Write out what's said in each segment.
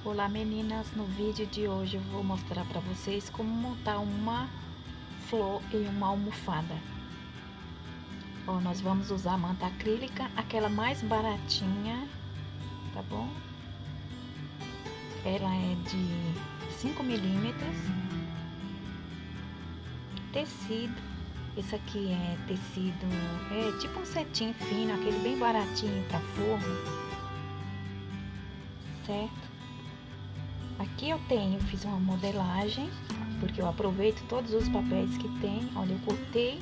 Olá meninas, no vídeo de hoje eu vou mostrar para vocês como montar uma flor em uma almofada. Ó, nós vamos usar manta acrílica, aquela mais baratinha, tá bom? Ela é de 5 milímetros. Tecido, esse aqui é tecido, é tipo um cetim fino, aquele bem baratinho para forro, certo? Aqui eu fiz uma modelagem, porque eu aproveito todos os papéis que tem. Olha, eu cortei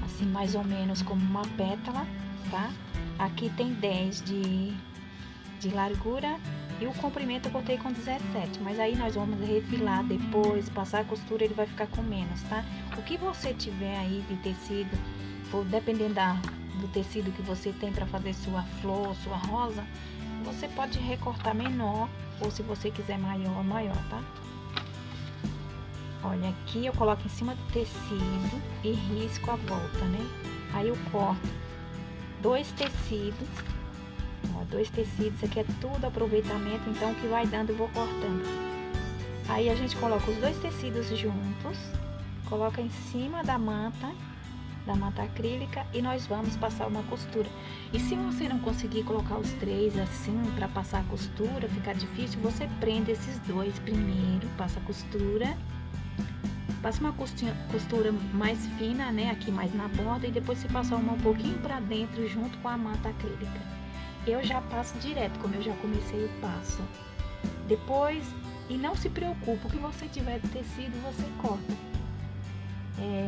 assim mais ou menos como uma pétala, tá? Aqui tem 10 de largura e o comprimento eu cortei com 17, mas aí nós vamos refilar depois, passar a costura, ele vai ficar com menos, tá? O que você tiver aí de tecido, dependendo do tecido que você tem para fazer sua flor, sua rosa, você pode recortar menor, ou se você quiser maior, tá? Olha, aqui eu coloco em cima do tecido e risco a volta, né? Aí eu corto dois tecidos, ó, dois tecidos, isso aqui é tudo aproveitamento, então o que vai dando eu vou cortando. Aí a gente coloca os dois tecidos juntos, coloca em cima da manta acrílica e nós vamos passar uma costura. E se você não conseguir colocar os três assim para passar a costura, ficar difícil, você prende esses dois primeiro, passa a costura, passa uma costura mais fina, né, aqui mais na borda, e depois você passa uma um pouquinho para dentro junto com a manta acrílica. Eu já passo direto, como eu já comecei, eu passo. Depois, e não se preocupe, o que você tiver de tecido você corta.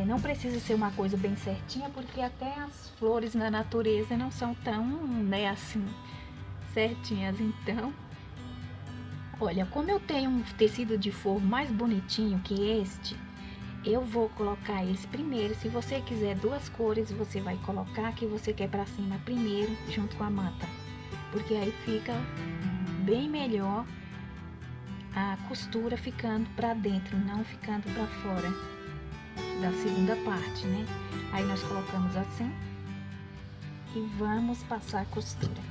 Não precisa ser uma coisa bem certinha, porque até as flores na natureza não são tão, né, assim, certinhas. Então, olha, como eu tenho um tecido de forro mais bonitinho que este, eu vou colocar esse primeiro. Se você quiser duas cores, você vai colocar que você quer para cima primeiro, junto com a manta, porque aí fica bem melhor a costura ficando para dentro, não ficando para fora da segunda parte, né? Aí nós colocamos assim e vamos passar a costura.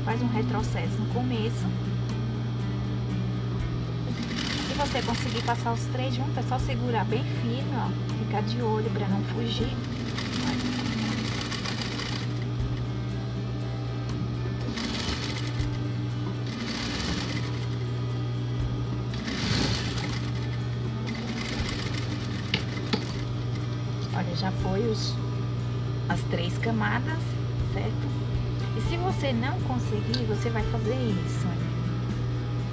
Faz um retrocesso no começo. Se você conseguir passar os três juntos, é só segurar bem firme, ó, ficar de olho para não fugir. Olha, já foi as três camadas, certo? E se você não conseguir, você vai fazer isso, olha.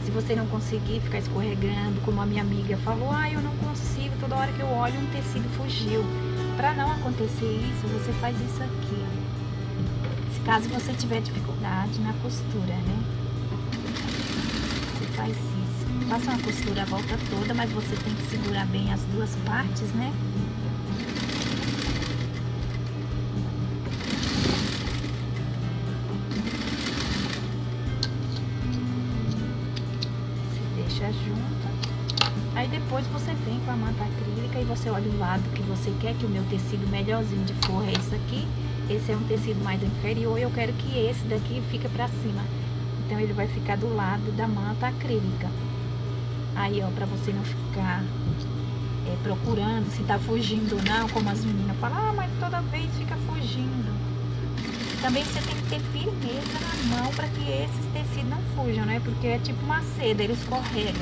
Se você não conseguir ficar escorregando, como a minha amiga falou, eu não consigo, toda hora que eu olho um tecido fugiu. Para não acontecer isso, você faz isso aqui, ó. Se caso você tiver dificuldade na costura, né? Você faz isso. Faça uma costura a volta toda, mas você tem que segurar bem as duas partes, né? Junto, aí depois você vem com a manta acrílica e você olha o lado que você quer, que o meu tecido melhorzinho de forro é esse aqui, esse é um tecido mais inferior, eu quero que esse daqui fique pra cima, então ele vai ficar do lado da manta acrílica. Aí, ó, pra você não ficar procurando se tá fugindo ou não, como as meninas falam, mas toda vez fica fugindo. Também você tem que ter firmeza na mão para que esses tecidos não fujam, né? Porque é tipo uma seda, ele escorrega.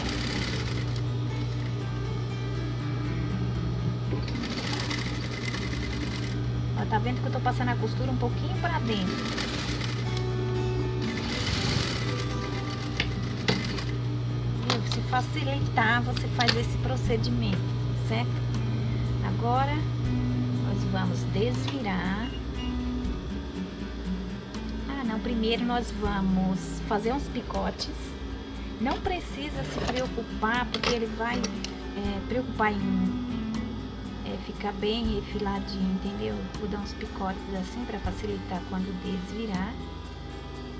Ó, tá vendo que eu tô passando a costura um pouquinho para dentro. Se facilitar, você faz esse procedimento, certo? Agora, nós vamos desvirar. Primeiro nós vamos fazer uns picotes. Não precisa se preocupar, porque ele vai preocupar em ficar bem refiladinho, entendeu? Vou dar uns picotes assim para facilitar quando desvirar.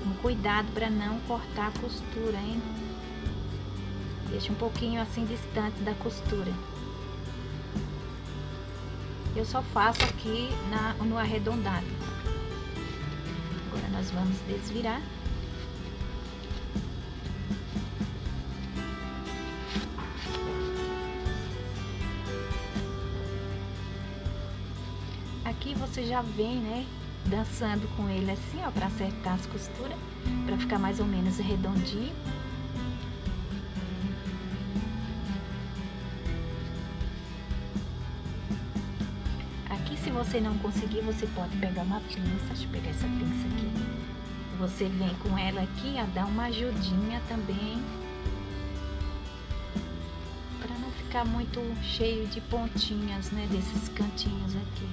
Com cuidado para não cortar a costura, hein? Deixa um pouquinho assim distante da costura. Eu só faço aqui no arredondado. Agora nós vamos desvirar. Aqui você já vem, né, dançando com ele assim, ó, para acertar as costuras, para ficar mais ou menos redondinho. Aqui, se você não conseguir, você pode pegar uma pinça. Deixa eu pegar essa pinça aqui. Você vem com ela aqui, ó, dá uma ajudinha também, para não ficar muito cheio de pontinhas, né, desses cantinhos aqui.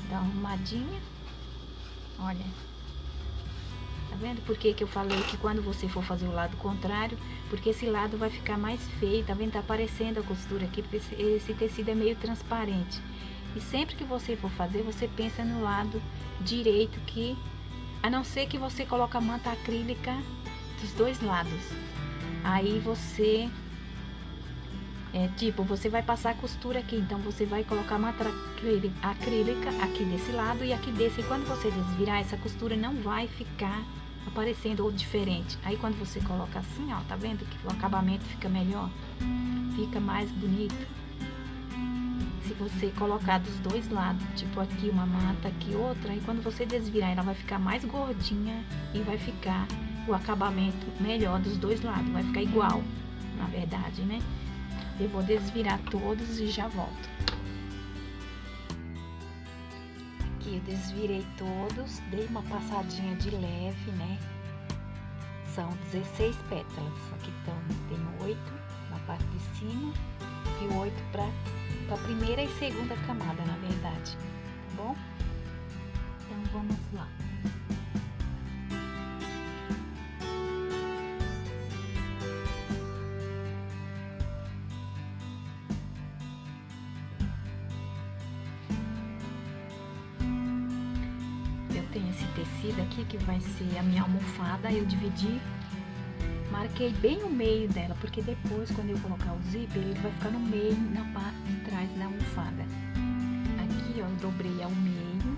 Dá uma arrumadinha. Olha, tá vendo por que que eu falei que quando você for fazer o lado contrário, porque esse lado vai ficar mais feio, tá vendo? Tá aparecendo a costura aqui, porque esse tecido é meio transparente. E sempre que você for fazer, você pensa no lado direito, que a não ser que você coloque a manta acrílica dos dois lados. Aí você tipo, você vai passar a costura aqui, então você vai colocar a manta acrílica aqui desse lado e aqui desse. E quando você desvirar, essa costura não vai ficar aparecendo ou diferente. Aí quando você coloca assim, ó, tá vendo que o acabamento fica melhor? Fica mais bonito. Se você colocar dos dois lados, tipo aqui uma manta, aqui outra, aí quando você desvirar, ela vai ficar mais gordinha e vai ficar o acabamento melhor dos dois lados. Vai ficar igual, na verdade, né? Eu vou desvirar todos e já volto. Aqui eu desvirei todos, dei uma passadinha de leve, né? São 16 pétalas. Aqui tem 8 na parte de cima e 8 para a primeira e segunda camada, na verdade. Tá bom? Então vamos lá. Tem esse tecido aqui que vai ser a minha almofada. Eu dividi, marquei bem o meio dela, porque depois quando eu colocar o zíper, ele vai ficar no meio, na parte de trás da almofada. Aqui, ó, eu dobrei ao meio.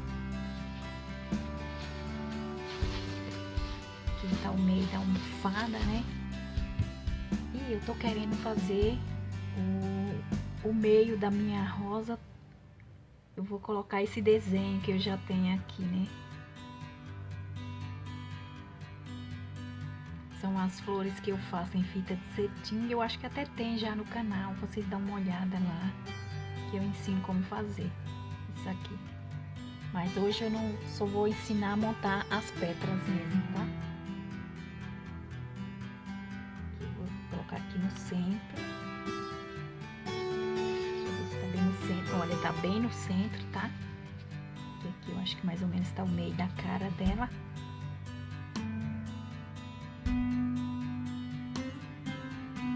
Aqui tá o meio da almofada, né? E eu tô querendo fazer o meio da minha rosa. Eu vou colocar esse desenho que eu já tenho aqui, né? São as flores que eu faço em fita de cetim. Eu acho que até tem já no canal. Vocês dão uma olhada lá, que eu ensino como fazer isso aqui. Mas hoje eu não só vou ensinar a montar as pétalas mesmo, tá? Eu vou colocar aqui no centro. Deixa eu ver se tá bem no centro. Olha, tá bem no centro, tá? Aqui eu acho que mais ou menos tá o meio da cara dela.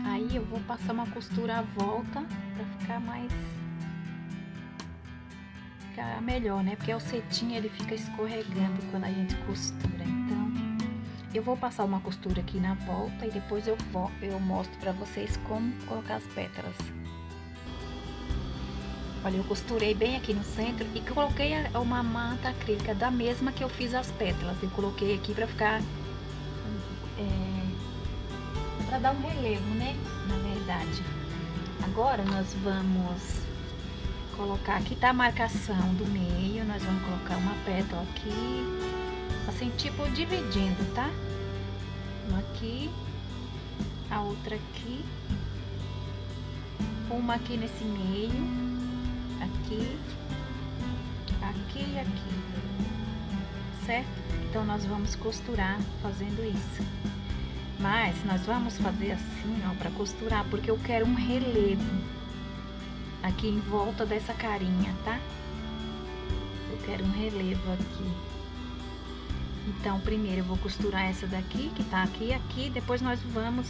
Aí eu vou passar uma costura à volta pra ficar melhor, né? Porque o cetim ele fica escorregando quando a gente costura. Então, eu vou passar uma costura aqui na volta e depois eu mostro pra vocês como colocar as pétalas. Olha, eu costurei bem aqui no centro e coloquei uma manta acrílica da mesma que eu fiz as pétalas. Eu coloquei aqui pra ficar para dar um relevo, né? Na verdade. Agora nós vamos colocar, aqui tá a marcação do meio, nós vamos colocar uma pétala aqui, assim, tipo dividindo, tá? Uma aqui, a outra aqui, uma aqui nesse meio, aqui, aqui e aqui, certo? Então nós vamos costurar fazendo isso. Mas nós vamos fazer assim, ó, para costurar, porque eu quero um relevo aqui em volta dessa carinha, tá? Eu quero um relevo aqui. Então, primeiro eu vou costurar essa daqui, que tá aqui e aqui, depois nós vamos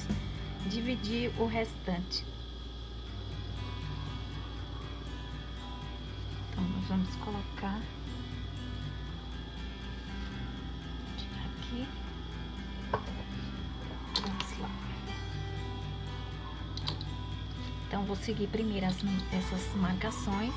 dividir o restante. Então, nós vamos colocar aqui. Então, vou seguir primeiro essas marcações.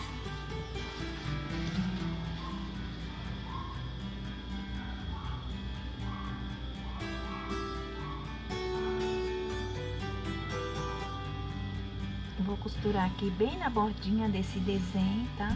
vou costurar aqui bem na bordinha desse desenho, tá?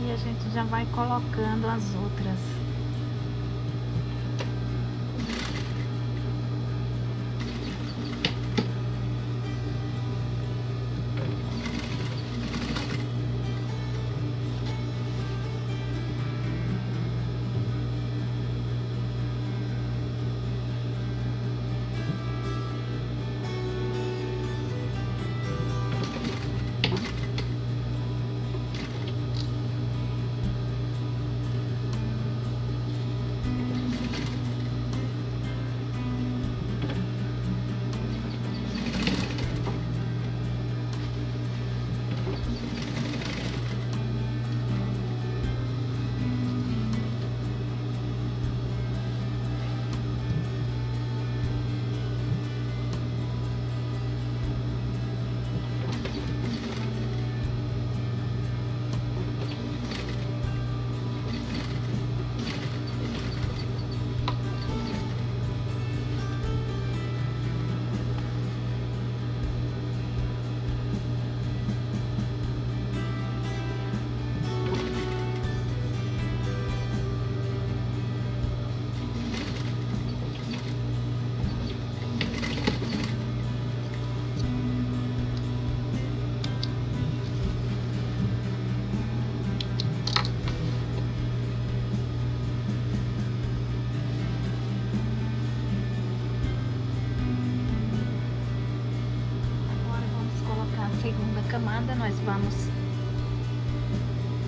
A gente já vai colocando as outras. Segunda camada, nós vamos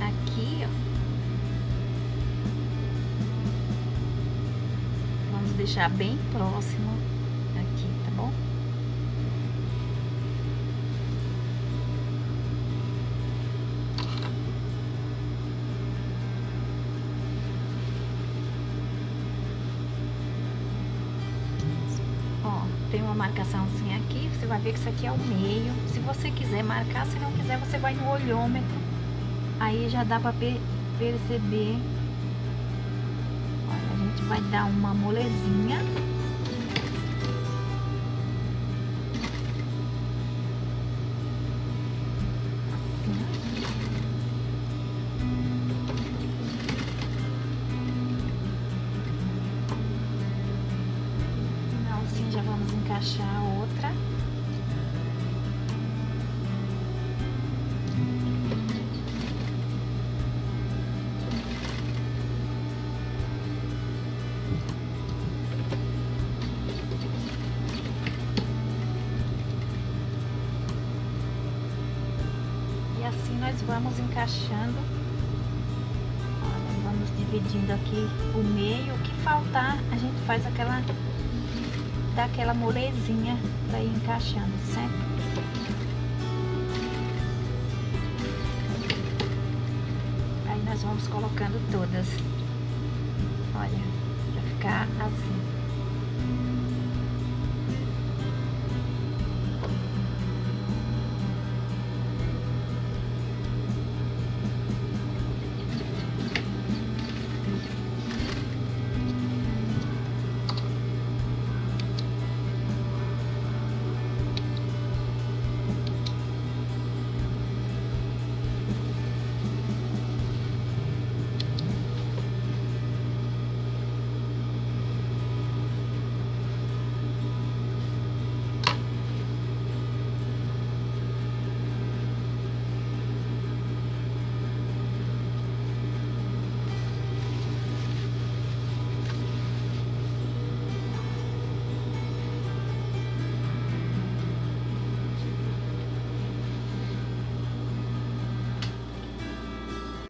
aqui, ó, vamos deixar bem próximo aqui, tá bom? Tem uma marcaçãozinha aqui, você vai ver que isso aqui é o meio. Se você quiser marcar, se não quiser, você vai no olhômetro. Aí já dá pra perceber. Olha, a gente vai dar uma molezinha. Já vamos encaixar a outra. E assim nós vamos encaixando. Olha, vamos dividindo aqui o meio. O que faltar, a gente faz daquela molezinha para ir encaixando, certo? Aí nós vamos colocando todas, olha, para ficar assim.